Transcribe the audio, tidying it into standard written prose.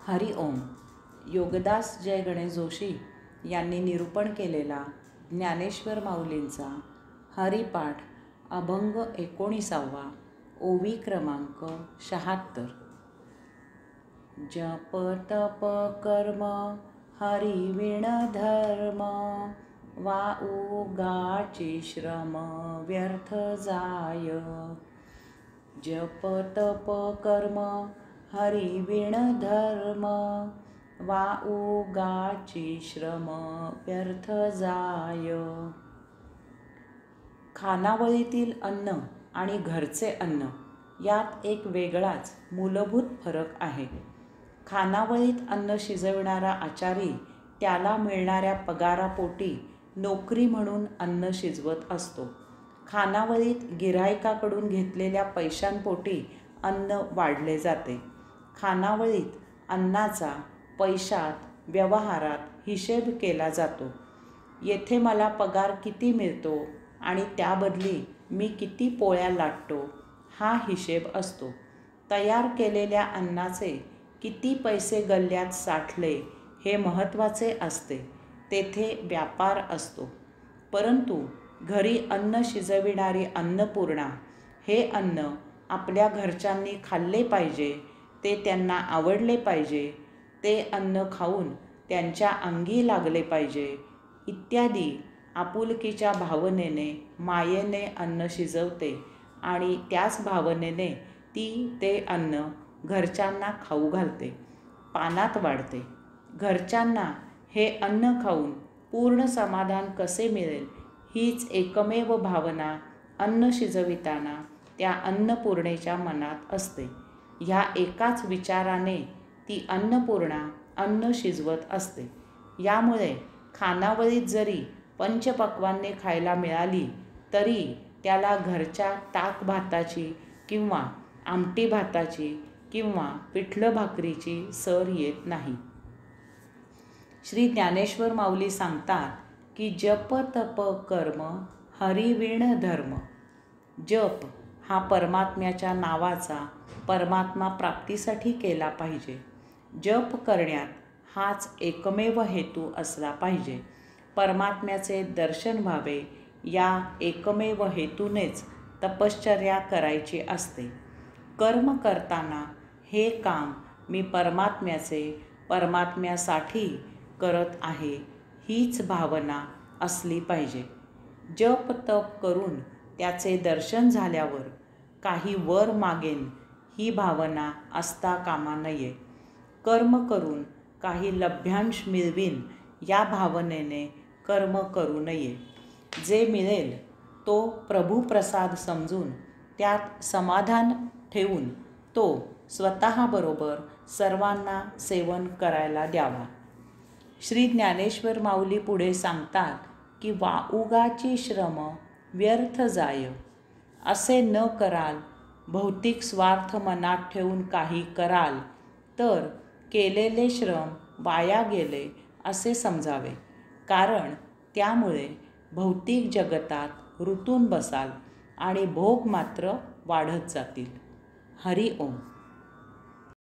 हरि ओम. योगदास जय गणेश जोशी यांनी निरूपण केलेला ज्ञानेश्वर माऊलींचा हरिपाठ अभंग 19वा ओवी क्रमांक 76. जप तप कर्म हरि विण धर्म वाउगाची श्रम व्यर्थ जाय. जप तप कर्म हरि विण धर्म वाउगाची श्रम व्यर्थ जाय. खानावळीतील अन्न आणि घरचे अन्न यात एक वेगळाच मूलभूत फरक आहे. खानावळीत अन्न शिजविणारा आचारी त्याला मिळणाऱ्या पगारापोटी नोकरी म्हणून अन्न शिजवत असतो. खानावळीत गिऱ्हाईकाकडून घेतलेल्या पैशांपोटी अन्न वाढले जाते. खानावळीत अन्नाचा पैशात व्यवहारात हिशेब केला जातो. येथे मला पगार किती मिळतो आणि त्याबदली मी किती पोळ्या लाटतो हा हिशेब असतो. तयार केलेल्या अन्नाचे किती पैसे गल्ल्यात साठले हे महत्त्वाचे असते. तेथे व्यापार असतो. परंतु घरी अन्न शिजविणारी अन्नपूर्णा हे अन्न आपल्या घरच्यांनी खाल्ले पाहिजे, ते त्यांना आवडले पाहिजे, ते अन्न खाऊन त्यांच्या अंगी लागले पाहिजे इत्यादी आपुलकीच्या भावनेने मायेने अन्न शिजवते आणि त्याच भावनेने ती ते अन्न घरच्यांना खाऊ घालते, पानात वाढते. घरच्यांना हे अन्न खाऊन पूर्ण समाधान कसे मिळेल हीच एकमेव भावना अन्न शिजविताना त्या अन्नपूर्णेच्या मनात असते. ह्या एकाच विचाराने ती अन्नपूर्णा अन्न शिजवत असते. यामुळे खानावळीत जरी पंचपक्वान्ने खायला मिळाली तरी त्याला घरच्या ताक भाताची किंवा आमटी भाताची किंवा पिठलं भाकरीची सर येत नाही. श्री ज्ञानेश्वर माऊली सांगतात की जप तप कर्म हरि विण धर्म. जप हा परमात्म्याच्या नावाचा परमात्मा प्राप्तीसाठी केला पाहिजे. जप करण्यात हाच एकमेव हेतू असला पाहिजे. परमात्म्याचे दर्शन व्हावे या एकमेव हेतूनेच तपश्चर्या करायची असते. कर्म करताना हे काम मी परमात्म्यासाठी करत आहे हीच भावना असली पाहिजे. जप तप करून त्याचे दर्शन झाल्यावर काही वर मागेन ही भावना असता कामा नये. कर्म करून काही लभ्यांश मिळवीन या भावनेने कर्म करू नये. जे मिळेल तो प्रभुप्रसाद समजून त्यात समाधान ठेवून तो स्वतःबरोबर सर्वांना सेवन करायला द्यावा. श्री ज्ञानेश्वर माऊली पुढे सांगतात की वाउगाची श्रम व्यर्थ जाय. असे न कराल, भौतिक स्वार्थ मनात ठेवून काही कराल तर केलेले श्रम वाया गेले असे समजावे. कारण त्यामुळे भौतिक जगतात रुतून बसाल आणि भोग मात्र वाढत जातील. हरि ओम.